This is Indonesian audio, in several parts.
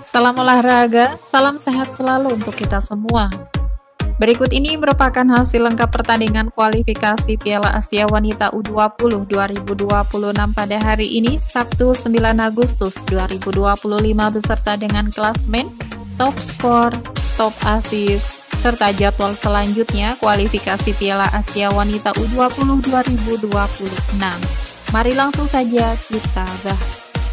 Salam olahraga, salam sehat selalu untuk kita semua. Berikut ini merupakan hasil lengkap pertandingan kualifikasi Piala Asia Wanita U20 2026 pada hari ini, Sabtu 9 Agustus 2025 beserta dengan klasmen, top skor, top assist, serta jadwal selanjutnya kualifikasi Piala Asia Wanita U20 2026. Mari langsung saja kita bahas.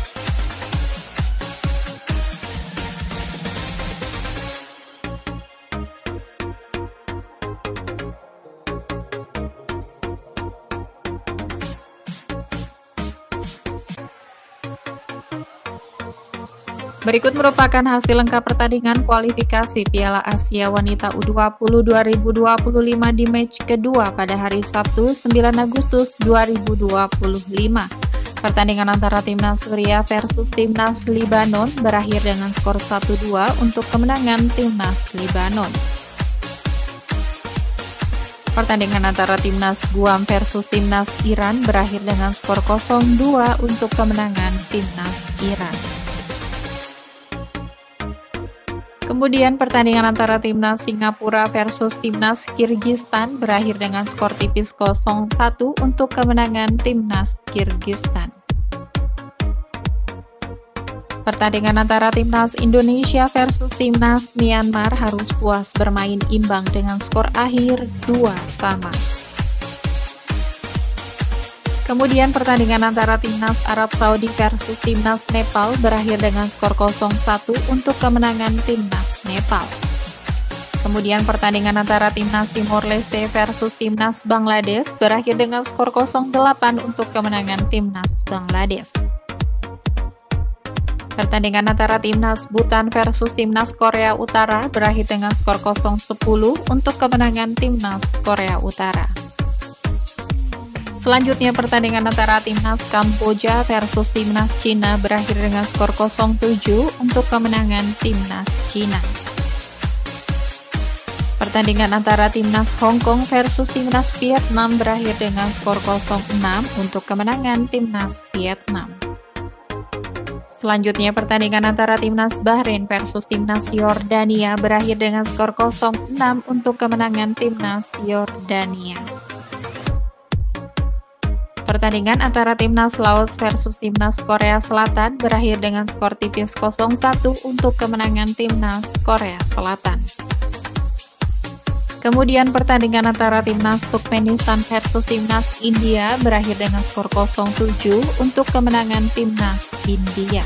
Berikut merupakan hasil lengkap pertandingan kualifikasi Piala Asia Wanita U20 2025 di match kedua pada hari Sabtu 9 Agustus 2025. Pertandingan antara Timnas Suriah versus Timnas Libanon berakhir dengan skor 1-2 untuk kemenangan Timnas Libanon. Pertandingan antara Timnas Guam versus Timnas Iran berakhir dengan skor 0-2 untuk kemenangan Timnas Iran. Kemudian pertandingan antara Timnas Singapura versus Timnas Kirgistan berakhir dengan skor tipis 0-1 untuk kemenangan Timnas Kirgistan. Pertandingan antara Timnas Indonesia versus Timnas Myanmar harus puas bermain imbang dengan skor akhir 2-2. Kemudian pertandingan antara Timnas Arab Saudi versus Timnas Nepal berakhir dengan skor 0-1 untuk kemenangan Timnas Nepal. Kemudian pertandingan antara Timnas Timor Leste versus Timnas Bangladesh berakhir dengan skor 0-8 untuk kemenangan Timnas Bangladesh. Pertandingan antara Timnas Bhutan versus Timnas Korea Utara berakhir dengan skor 0-10 untuk kemenangan Timnas Korea Utara. Selanjutnya pertandingan antara Timnas Kamboja versus Timnas Cina berakhir dengan skor 0-7 untuk kemenangan Timnas Cina. Pertandingan antara Timnas Hong Kong versus Timnas Vietnam berakhir dengan skor 0-6 untuk kemenangan Timnas Vietnam. Selanjutnya pertandingan antara Timnas Bahrain versus Timnas Yordania berakhir dengan skor 0-6 untuk kemenangan Timnas Yordania. Pertandingan antara Timnas Laos versus Timnas Korea Selatan berakhir dengan skor tipis 0-1 untuk kemenangan Timnas Korea Selatan. Kemudian pertandingan antara Timnas Turkmenistan versus Timnas India berakhir dengan skor 0-7 untuk kemenangan Timnas India.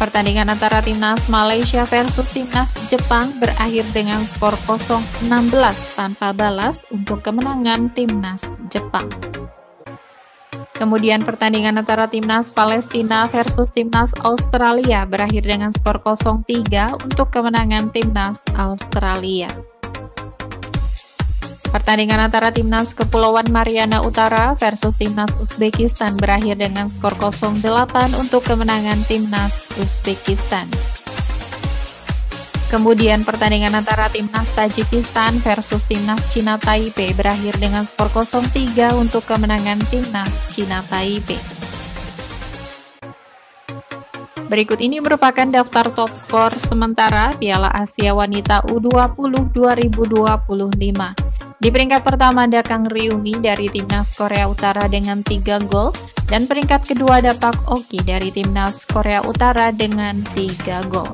Pertandingan antara Timnas Malaysia versus Timnas Jepang berakhir dengan skor 0-16 tanpa balas untuk kemenangan Timnas Jepang. Kemudian pertandingan antara Timnas Palestina versus Timnas Australia berakhir dengan skor 0-3 untuk kemenangan Timnas Australia. Pertandingan antara Timnas Kepulauan Mariana Utara versus Timnas Uzbekistan berakhir dengan skor 0-8 untuk kemenangan Timnas Uzbekistan. Kemudian pertandingan antara Timnas Tajikistan versus Timnas Cina Taipei berakhir dengan skor 0-3 untuk kemenangan Timnas Cina Taipei. Berikut ini merupakan daftar top skor sementara Piala Asia Wanita U20 2025. Di peringkat pertama ada Kang Ryumi dari Timnas Korea Utara dengan 3 gol, dan peringkat kedua ada Park Oki dari Timnas Korea Utara dengan 3 gol.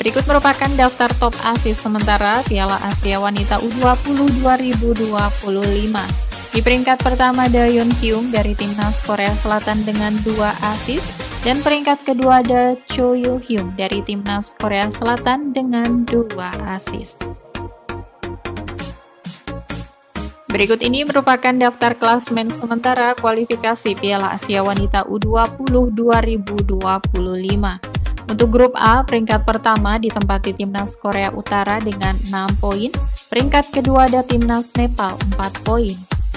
Berikut merupakan daftar top assist sementara Piala Asia Wanita U20 2025. Di peringkat pertama ada Yeon Kyung dari Timnas Korea Selatan dengan 2 assist, dan peringkat kedua ada Cho Yoo Hyun dari Timnas Korea Selatan dengan 2 assist. Berikut ini merupakan daftar klasmen sementara kualifikasi Piala Asia Wanita U20 2025. Untuk grup A, peringkat pertama ditempati Timnas Korea Utara dengan 6 poin, peringkat kedua ada Timnas Nepal 4 poin,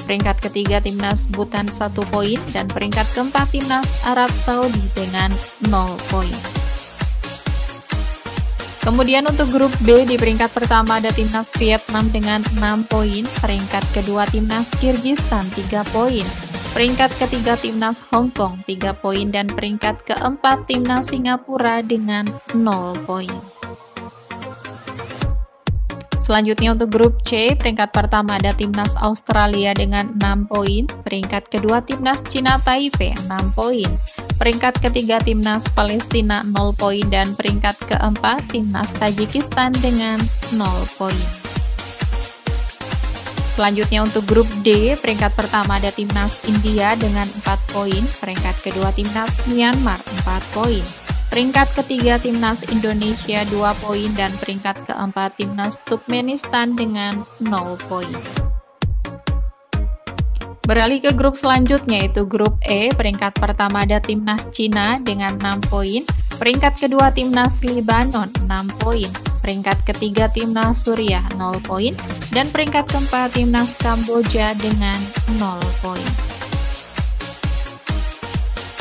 peringkat ketiga Timnas Bhutan 1 poin, dan peringkat keempat Timnas Arab Saudi dengan 0 poin. Kemudian untuk grup B, di peringkat pertama ada Timnas Vietnam dengan 6 poin, peringkat kedua Timnas Kirgistan 3 poin, Peringkat ketiga timnas Hong Kong 3 poin dan peringkat keempat timnas Singapura dengan 0 poin. Selanjutnya untuk grup C, peringkat pertama ada timnas Australia dengan 6 poin, peringkat kedua timnas Cina Taipei 6 poin, peringkat ketiga timnas Palestina 0 poin dan peringkat keempat timnas Tajikistan dengan 0 poin. Selanjutnya untuk grup D, peringkat pertama ada timnas India dengan 4 poin, peringkat kedua timnas Myanmar 4 poin, peringkat ketiga timnas Indonesia 2 poin dan peringkat keempat timnas Turkmenistan dengan 0 poin. Beralih ke grup selanjutnya yaitu grup E, peringkat pertama ada timnas Cina dengan 6 poin, peringkat kedua timnas Lebanon 6 poin, peringkat ketiga timnas Suriah 0 poin, dan peringkat keempat timnas Kamboja dengan 0 poin.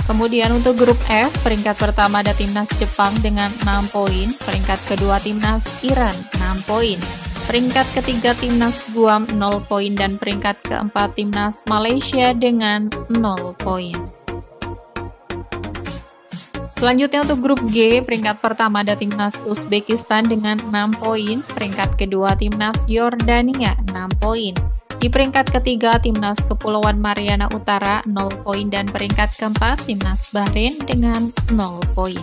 Kemudian untuk grup F, peringkat pertama ada timnas Jepang dengan 6 poin, peringkat kedua timnas Iran 6 poin, peringkat ketiga timnas Guam 0 poin, dan peringkat keempat timnas Malaysia dengan 0 poin. Selanjutnya untuk grup G, peringkat pertama ada timnas Uzbekistan dengan 6 poin, peringkat kedua timnas Yordania 6 poin, di peringkat ketiga timnas Kepulauan Mariana Utara 0 poin, dan peringkat keempat timnas Bahrain dengan 0 poin.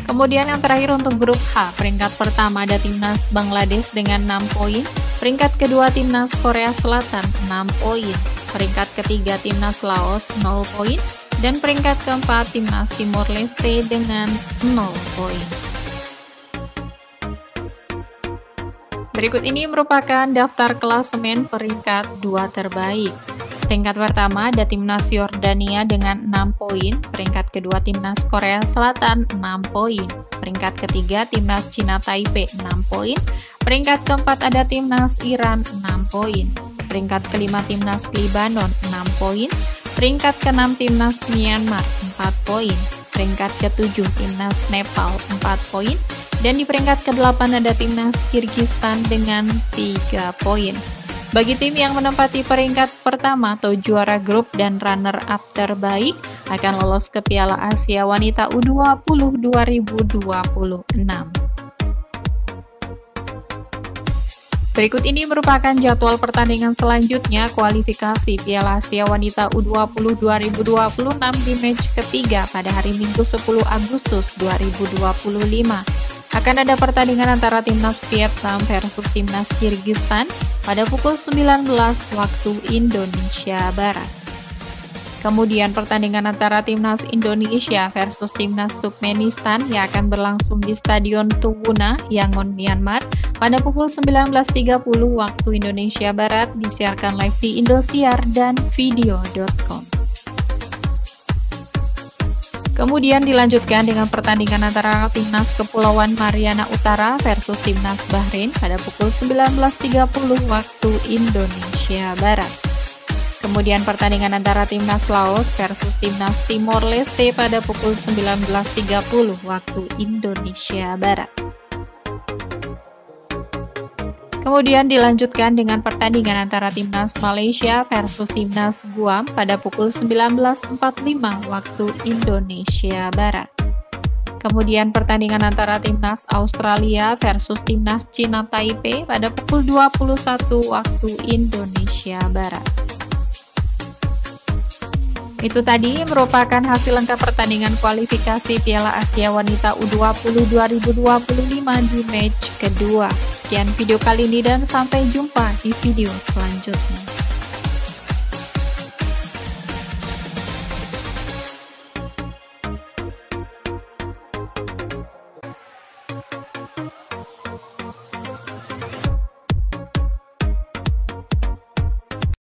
Kemudian yang terakhir untuk grup H, peringkat pertama ada timnas Bangladesh dengan 6 poin, peringkat kedua timnas Korea Selatan 6 poin, peringkat ketiga timnas Laos 0 poin, dan peringkat keempat timnas Timor Leste dengan 0 poin. Berikut ini merupakan daftar klasemen peringkat 2 terbaik. Peringkat pertama ada timnas Yordania dengan 6 poin, peringkat kedua timnas Korea Selatan 6 poin, peringkat ketiga timnas Cina Taipei 6 poin, peringkat keempat ada timnas Iran 6 poin, peringkat kelima timnas Lebanon 6 poin, peringkat keenam timnas Myanmar 4 poin, peringkat ketujuh timnas Nepal 4 poin, dan di peringkat ke-8 ada timnas Kirgistan dengan 3 poin. Bagi tim yang menempati peringkat pertama atau juara grup dan runner-up terbaik akan lolos ke Piala Asia Wanita U20 2026. Berikut ini merupakan jadwal pertandingan selanjutnya kualifikasi Piala Asia Wanita U20 2026 di match ketiga pada hari Minggu 10 Agustus 2025. Akan ada pertandingan antara timnas Vietnam versus timnas Kirgistan pada pukul 19 waktu Indonesia Barat. Kemudian pertandingan antara timnas Indonesia versus timnas Turkmenistan yang akan berlangsung di Stadion Tuguna, Yangon, Myanmar pada pukul 19.30 waktu Indonesia Barat, disiarkan live di Indosiar dan video.com. Kemudian dilanjutkan dengan pertandingan antara timnas Kepulauan Mariana Utara versus timnas Bahrain pada pukul 19.30 waktu Indonesia Barat. Kemudian pertandingan antara timnas Laos versus timnas Timor Leste pada pukul 19.30 waktu Indonesia Barat. Kemudian dilanjutkan dengan pertandingan antara timnas Malaysia versus timnas Guam pada pukul 19.45 waktu Indonesia Barat. Kemudian pertandingan antara timnas Australia versus timnas Cina Taipei pada pukul 21 waktu Indonesia Barat. Itu tadi merupakan hasil lengkap pertandingan kualifikasi Piala Asia Wanita U20 2025 di match kedua. Sekian video kali ini dan sampai jumpa di video selanjutnya.